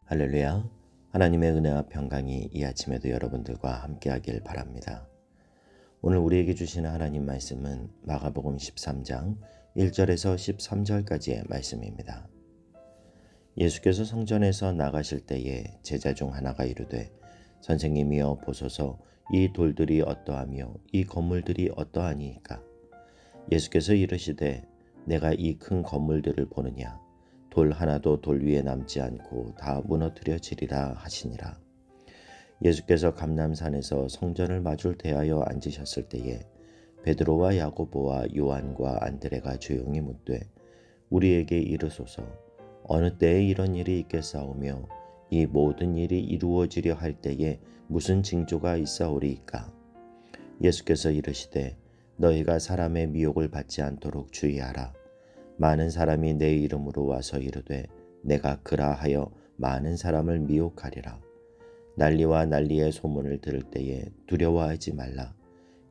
할렐루야. 하나님의 은혜와 평강이 이 아침에도 여러분들과 함께하길 바랍니다. 오늘 우리에게 주시는 하나님 말씀은 마가복음 13장 1절에서 13절까지의 말씀입니다. 예수께서 성전에서 나가실 때에 제자 중 하나가 이르되 선생님이여 보소서 이 돌들이 어떠하며 이 건물들이 어떠하니이까. 예수께서 이르시되 내가 이 큰 건물들을 보느냐. 돌 하나도 돌 위에 남지 않고 다 무너뜨려지리라 하시니라. 예수께서 감람산에서 성전을 마주 대하여 앉으셨을 때에 베드로와 야고보와 요한과 안드레가 조용히 묻되 우리에게 이르소서 어느 때에 이런 일이 있겠사오며 이 모든 일이 이루어지려 할 때에 무슨 징조가 있사오리이까. 예수께서 이르시되 너희가 사람의 미혹을 받지 않도록 주의하라. 많은 사람이 내 이름으로 와서 이르되 내가 그라 하여 많은 사람을 미혹하리라. 난리와 난리의 소문을 들을 때에 두려워하지 말라.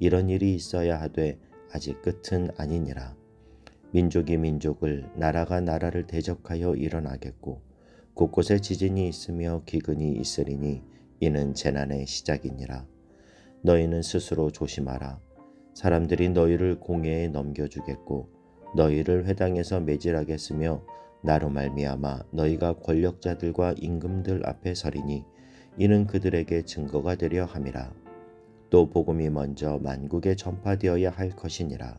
이런 일이 있어야 하되 아직 끝은 아니니라. 민족이 민족을 나라가 나라를 대적하여 일어나겠고 곳곳에 지진이 있으며 기근이 있으리니 이는 재난의 시작이니라. 너희는 스스로 조심하라. 사람들이 너희를 공회에 넘겨주겠고 너희를 회당에서 매질하겠으며 나로 말미암아 너희가 권력자들과 임금들 앞에 서리니 이는 그들에게 증거가 되려 함이라. 또 복음이 먼저 만국에 전파되어야 할 것이니라.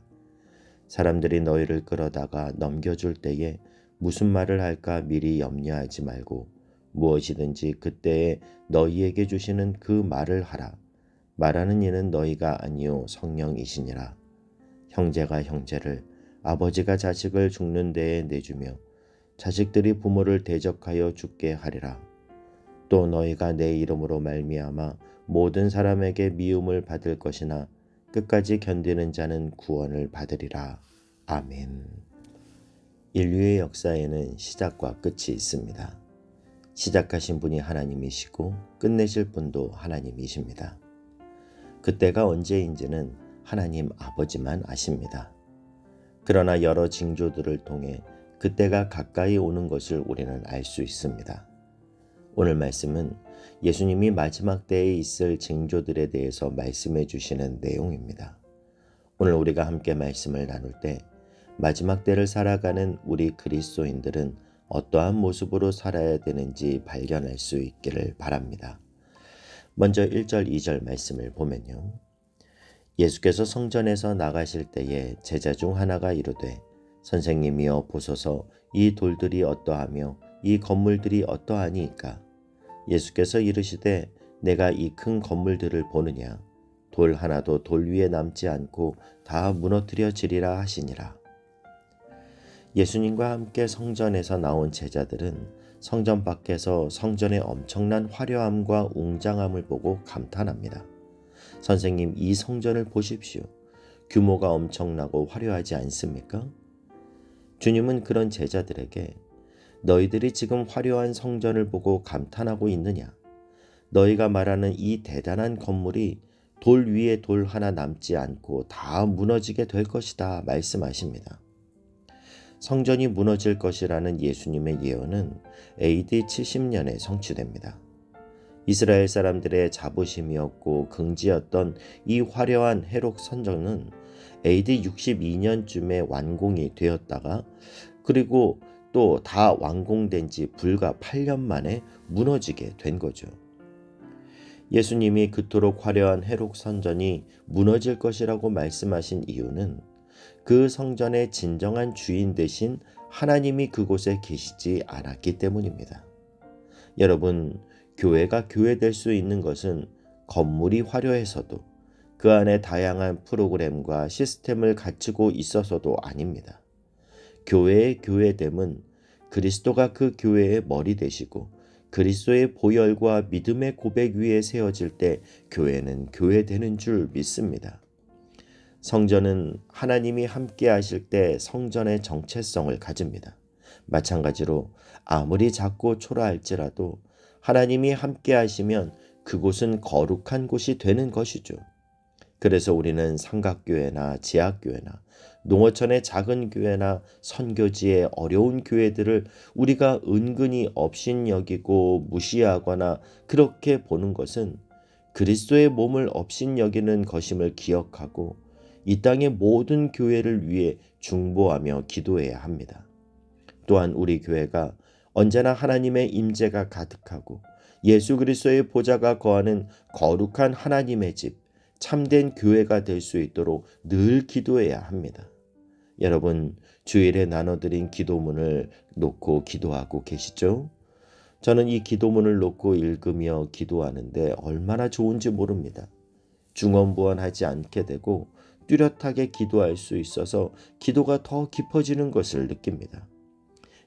사람들이 너희를 끌어다가 넘겨줄 때에 무슨 말을 할까 미리 염려하지 말고 무엇이든지 그때에 너희에게 주시는 그 말을 하라. 말하는 이는 너희가 아니요 성령이시니라. 형제가 형제를 아버지가 자식을 죽는 데에 내주며 자식들이 부모를 대적하여 죽게 하리라. 또 너희가 내 이름으로 말미암아 모든 사람에게 미움을 받을 것이나 끝까지 견디는 자는 구원을 받으리라. 아멘. 인류의 역사에는 시작과 끝이 있습니다. 시작하신 분이 하나님이시고 끝내실 분도 하나님이십니다. 그때가 언제인지는 하나님 아버지만 아십니다. 그러나 여러 징조들을 통해 그때가 가까이 오는 것을 우리는 알 수 있습니다. 오늘 말씀은 예수님이 마지막 때에 있을 징조들에 대해서 말씀해 주시는 내용입니다. 오늘 우리가 함께 말씀을 나눌 때 마지막 때를 살아가는 우리 그리스도인들은 어떠한 모습으로 살아야 되는지 발견할 수 있기를 바랍니다. 먼저 1절 2절 말씀을 보면요. 예수께서 성전에서 나가실 때에 제자 중 하나가 이르되 선생님이여 보소서 이 돌들이 어떠하며 이 건물들이 어떠하니이까. 예수께서 이르시되 내가 이 큰 건물들을 보느냐. 돌 하나도 돌 위에 남지 않고 다 무너뜨려지리라 하시니라. 예수님과 함께 성전에서 나온 제자들은 성전 밖에서 성전의 엄청난 화려함과 웅장함을 보고 감탄합니다. 선생님, 이 성전을 보십시오. 규모가 엄청나고 화려하지 않습니까? 주님은 그런 제자들에게 너희들이 지금 화려한 성전을 보고 감탄하고 있느냐? 너희가 말하는 이 대단한 건물이 돌 위에 돌 하나 남지 않고 다 무너지게 될 것이다 말씀하십니다. 성전이 무너질 것이라는 예수님의 예언은 AD 70년에 성취됩니다. 이스라엘 사람들의 자부심이었고 긍지였던 이 화려한 헤롯 성전은 AD 62년쯤에 완공이 되었다가 그리고 또 다 완공된 지 불과 8년 만에 무너지게 된 거죠. 예수님이 그토록 화려한 헤롯 성전이 무너질 것이라고 말씀하신 이유는 그 성전의 진정한 주인 되신 하나님이 그곳에 계시지 않았기 때문입니다. 여러분, 교회가 교회될 수 있는 것은 건물이 화려해서도 그 안에 다양한 프로그램과 시스템을 갖추고 있어서도 아닙니다. 교회의 교회됨은 그리스도가 그 교회의 머리 되시고 그리스도의 보혈과 믿음의 고백 위에 세워질 때 교회는 교회되는 줄 믿습니다. 성전은 하나님이 함께 하실 때 성전의 정체성을 가집니다. 마찬가지로 아무리 작고 초라할지라도 하나님이 함께 하시면 그곳은 거룩한 곳이 되는 것이죠. 그래서 우리는 삼각교회나 지하교회나 농어촌의 작은 교회나 선교지의 어려운 교회들을 우리가 은근히 업신여기고 무시하거나 그렇게 보는 것은 그리스도의 몸을 업신여기는 것임을 기억하고 이 땅의 모든 교회를 위해 중보하며 기도해야 합니다. 또한 우리 교회가 언제나 하나님의 임재가 가득하고 예수 그리스도의 보좌가 거하는 거룩한 하나님의 집, 참된 교회가 될 수 있도록 늘 기도해야 합니다. 여러분, 주일에 나눠드린 기도문을 놓고 기도하고 계시죠? 저는 이 기도문을 놓고 읽으며 기도하는데 얼마나 좋은지 모릅니다. 중언부언하지 않게 되고 뚜렷하게 기도할 수 있어서 기도가 더 깊어지는 것을 느낍니다.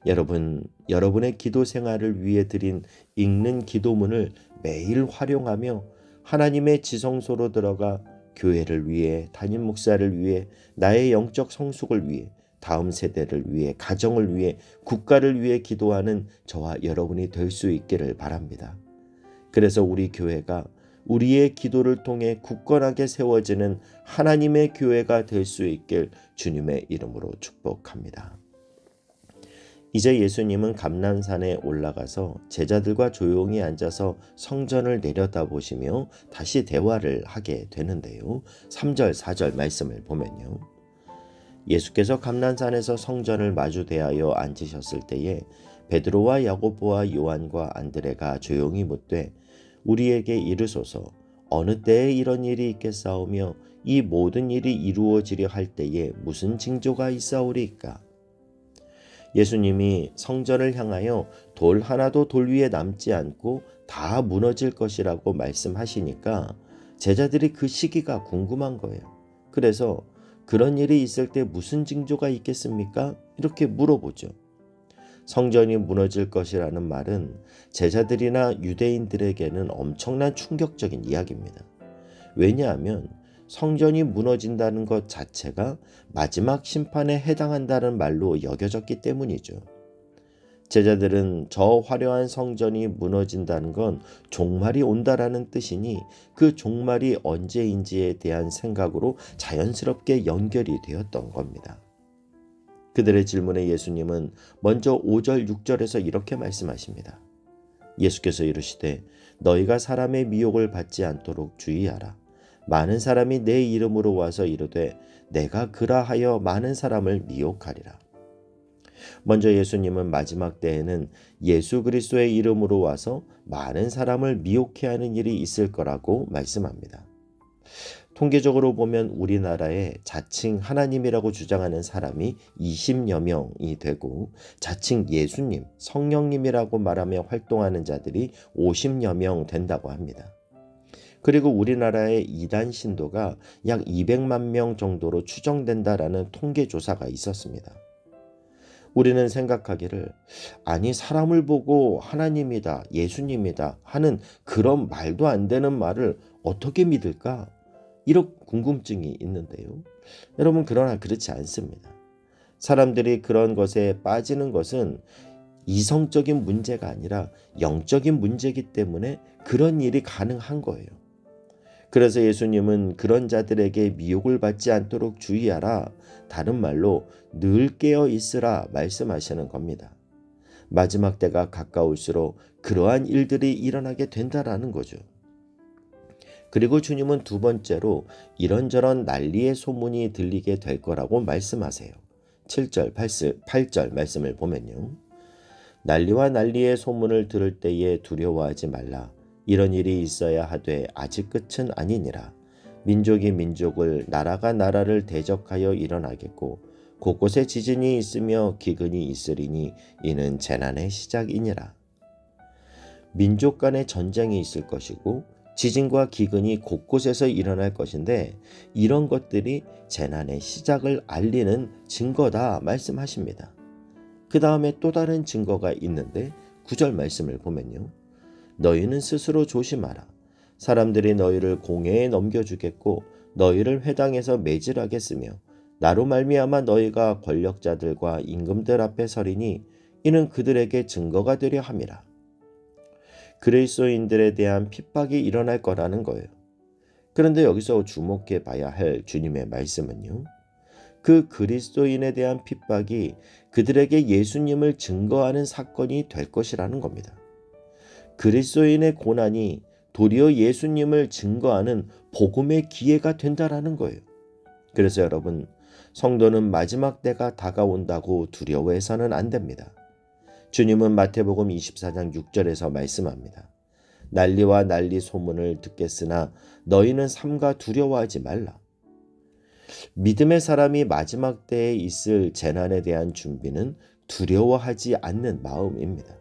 여러분, 여러분의 기도 생활을 위해 드린 읽는 기도문을 매일 활용하며 하나님의 지성소로 들어가 교회를 위해, 담임 목사를 위해, 나의 영적 성숙을 위해, 다음 세대를 위해, 가정을 위해, 국가를 위해 기도하는 저와 여러분이 될 수 있기를 바랍니다. 그래서 우리 교회가 우리의 기도를 통해 굳건하게 세워지는 하나님의 교회가 될 수 있길 주님의 이름으로 축복합니다. 이제 예수님은 감람산에 올라가서 제자들과 조용히 앉아서 성전을 내려다보시며 다시 대화를 하게 되는데요. 3절, 4절 말씀을 보면요. 예수께서 감람산에서 성전을 마주 대하여 앉으셨을 때에 베드로와 야고보와 요한과 안드레가 조용히 묻되 우리에게 이르소서 어느 때에 이런 일이 있겠사오며 이 모든 일이 이루어지려 할 때에 무슨 징조가 있사오리이까? 예수님이 성전을 향하여 돌 하나도 돌 위에 남지 않고 다 무너질 것이라고 말씀하시니까 제자들이 그 시기가 궁금한 거예요. 그래서 그런 일이 있을 때 무슨 징조가 있겠습니까? 이렇게 물어보죠. 성전이 무너질 것이라는 말은 제자들이나 유대인들에게는 엄청난 충격적인 이야기입니다. 왜냐하면 성전이 무너진다는 것 자체가 마지막 심판에 해당한다는 말로 여겨졌기 때문이죠. 제자들은 저 화려한 성전이 무너진다는 건 종말이 온다라는 뜻이니 그 종말이 언제인지에 대한 생각으로 자연스럽게 연결이 되었던 겁니다. 그들의 질문에 예수님은 먼저 5절, 6절에서 이렇게 말씀하십니다. 예수께서 이르시되 너희가 사람의 미혹을 받지 않도록 주의하라. 많은 사람이 내 이름으로 와서 이르되 내가 그라하여 많은 사람을 미혹하리라. 먼저 예수님은 마지막 때에는 예수 그리스도의 이름으로 와서 많은 사람을 미혹해 하는 일이 있을 거라고 말씀합니다. 통계적으로 보면 우리나라에 자칭 하나님이라고 주장하는 사람이 20여 명이 되고 자칭 예수님, 성령님이라고 말하며 활동하는 자들이 50여 명 된다고 합니다. 그리고 우리나라의 이단 신도가 약 200만 명 정도로 추정된다라는 통계 조사가 있었습니다. 우리는 생각하기를 아니 사람을 보고 하나님이다, 예수님이다 하는 그런 말도 안 되는 말을 어떻게 믿을까? 이런 궁금증이 있는데요. 여러분 그러나 그렇지 않습니다. 사람들이 그런 것에 빠지는 것은 이성적인 문제가 아니라 영적인 문제이기 때문에 그런 일이 가능한 거예요. 그래서 예수님은 그런 자들에게 미혹을 받지 않도록 주의하라. 다른 말로 늘 깨어 있으라 말씀하시는 겁니다. 마지막 때가 가까울수록 그러한 일들이 일어나게 된다라는 거죠. 그리고 주님은 두 번째로 이런저런 난리의 소문이 들리게 될 거라고 말씀하세요. 7절, 8절 말씀을 보면요. 난리와 난리의 소문을 들을 때에 두려워하지 말라. 이런 일이 있어야 하되 아직 끝은 아니니라. 민족이 민족을 나라가 나라를 대적하여 일어나겠고 곳곳에 지진이 있으며 기근이 있으리니 이는 재난의 시작이니라. 민족 간의 전쟁이 있을 것이고 지진과 기근이 곳곳에서 일어날 것인데 이런 것들이 재난의 시작을 알리는 증거다 말씀하십니다. 그 다음에 또 다른 증거가 있는데 9절 말씀을 보면요. 너희는 스스로 조심하라. 사람들이 너희를 공회에 넘겨주겠고 너희를 회당에서 매질하겠으며 나로 말미암아 너희가 권력자들과 임금들 앞에 서리니 이는 그들에게 증거가 되려 함이라. 그리스도인들에 대한 핍박이 일어날 거라는 거예요. 그런데 여기서 주목해 봐야 할 주님의 말씀은요, 그 그리스도인에 대한 핍박이 그들에게 예수님을 증거하는 사건이 될 것이라는 겁니다. 그리스도인의 고난이 도리어 예수님을 증거하는 복음의 기회가 된다라는 거예요. 그래서 여러분, 성도는 마지막 때가 다가온다고 두려워해서는 안 됩니다. 주님은 마태복음 24장 6절에서 말씀합니다. 난리와 난리 소문을 듣겠으나 너희는 삼가 두려워하지 말라. 믿음의 사람이 마지막 때에 있을 재난에 대한 준비는 두려워하지 않는 마음입니다.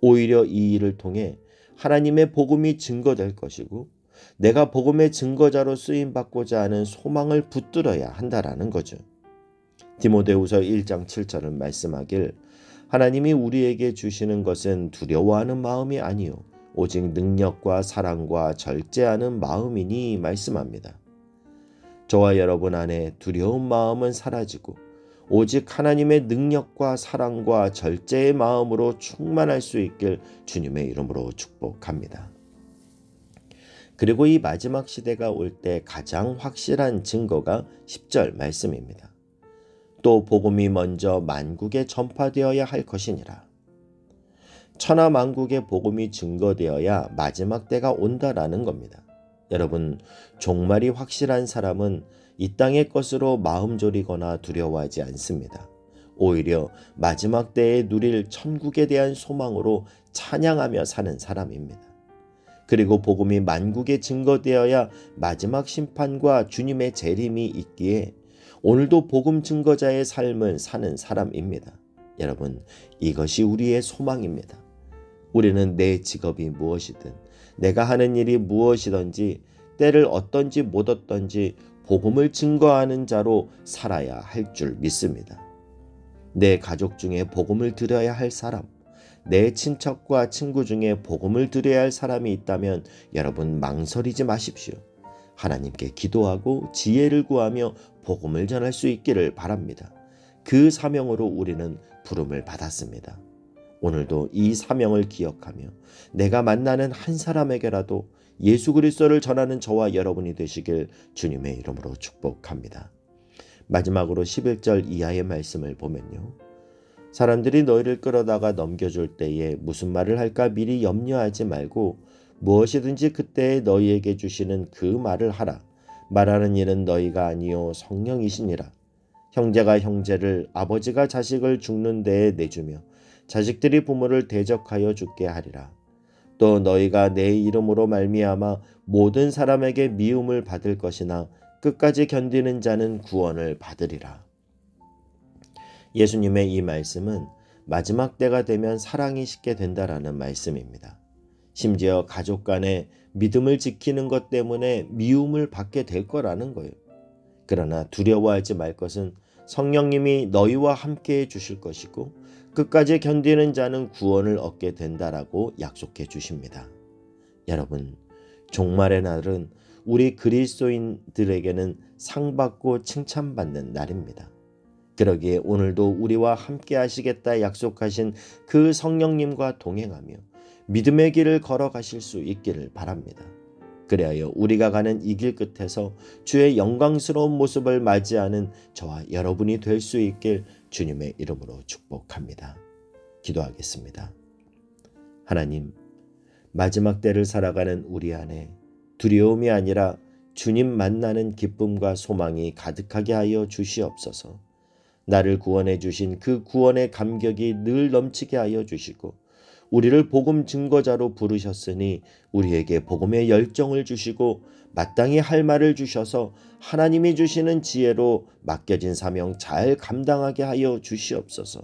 오히려 이 일을 통해 하나님의 복음이 증거될 것이고 내가 복음의 증거자로 쓰임받고자 하는 소망을 붙들어야 한다라는 거죠. 디모데후서 1장 7절은 말씀하길 하나님이 우리에게 주시는 것은 두려워하는 마음이 아니요 오직 능력과 사랑과 절제하는 마음이니 말씀합니다. 저와 여러분 안에 두려운 마음은 사라지고 오직 하나님의 능력과 사랑과 절제의 마음으로 충만할 수 있길 주님의 이름으로 축복합니다. 그리고 이 마지막 시대가 올 때 가장 확실한 증거가 10절 말씀입니다. 또 복음이 먼저 만국에 전파되어야 할 것이니라. 천하 만국의 복음이 증거되어야 마지막 때가 온다라는 겁니다. 여러분, 종말이 확실한 사람은 이 땅의 것으로 마음 졸이거나 두려워하지 않습니다. 오히려 마지막 때에 누릴 천국에 대한 소망으로 찬양하며 사는 사람입니다. 그리고 복음이 만국에 증거되어야 마지막 심판과 주님의 재림이 있기에 오늘도 복음 증거자의 삶을 사는 사람입니다. 여러분, 이것이 우리의 소망입니다. 우리는 내 직업이 무엇이든 내가 하는 일이 무엇이든지 때를 어떤지 못 어떤지 복음을 증거하는 자로 살아야 할 줄 믿습니다. 내 가족 중에 복음을 들어야 할 사람, 내 친척과 친구 중에 복음을 들어야 할 사람이 있다면 여러분 망설이지 마십시오. 하나님께 기도하고 지혜를 구하며 복음을 전할 수 있기를 바랍니다. 그 사명으로 우리는 부름을 받았습니다. 오늘도 이 사명을 기억하며 내가 만나는 한 사람에게라도 예수 그리스도를 전하는 저와 여러분이 되시길 주님의 이름으로 축복합니다. 마지막으로 11절 이하의 말씀을 보면요. 사람들이 너희를 끌어다가 넘겨줄 때에 무슨 말을 할까 미리 염려하지 말고 무엇이든지 그때에 너희에게 주시는 그 말을 하라. 말하는 일은 너희가 아니요 성령이시니라. 형제가 형제를 아버지가 자식을 죽는 데에 내주며 자식들이 부모를 대적하여 죽게 하리라. 또 너희가 내 이름으로 말미암아 모든 사람에게 미움을 받을 것이나 끝까지 견디는 자는 구원을 받으리라. 예수님의 이 말씀은 마지막 때가 되면 사랑이 식게 된다라는 말씀입니다. 심지어 가족 간에 믿음을 지키는 것 때문에 미움을 받게 될 거라는 거예요. 그러나 두려워하지 말 것은 성령님이 너희와 함께 해 주실 것이고 끝까지 견디는 자는 구원을 얻게 된다라고 약속해 주십니다. 여러분, 종말의 날은 우리 그리스도인들에게는 상받고 칭찬받는 날입니다. 그러기에 오늘도 우리와 함께 하시겠다 약속하신 그 성령님과 동행하며 믿음의 길을 걸어가실 수 있기를 바랍니다. 그리하여 우리가 가는 이 길 끝에서 주의 영광스러운 모습을 맞이하는 저와 여러분이 될 수 있길 주님의 이름으로 축복합니다. 기도하겠습니다. 하나님, 마지막 때를 살아가는 우리 안에 두려움이 아니라 주님 만나는 기쁨과 소망이 가득하게 하여 주시옵소서. 나를 구원해 주신 그 구원의 감격이 늘 넘치게 하여 주시고 우리를 복음 증거자로 부르셨으니 우리에게 복음의 열정을 주시고 마땅히 할 말을 주셔서 하나님이 주시는 지혜로 맡겨진 사명 잘 감당하게 하여 주시옵소서.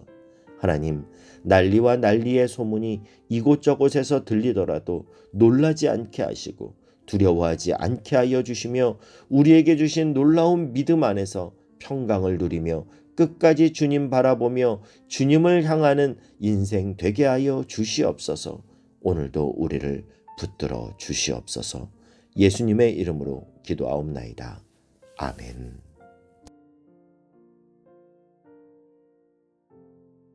하나님, 난리와 난리의 소문이 이곳저곳에서 들리더라도 놀라지 않게 하시고 두려워하지 않게 하여 주시며 우리에게 주신 놀라운 믿음 안에서 평강을 누리며 끝까지 주님 바라보며 주님을 향하는 인생 되게 하여 주시옵소서. 오늘도 우리를 붙들어 주시옵소서. 예수님의 이름으로 기도하옵나이다. 아멘.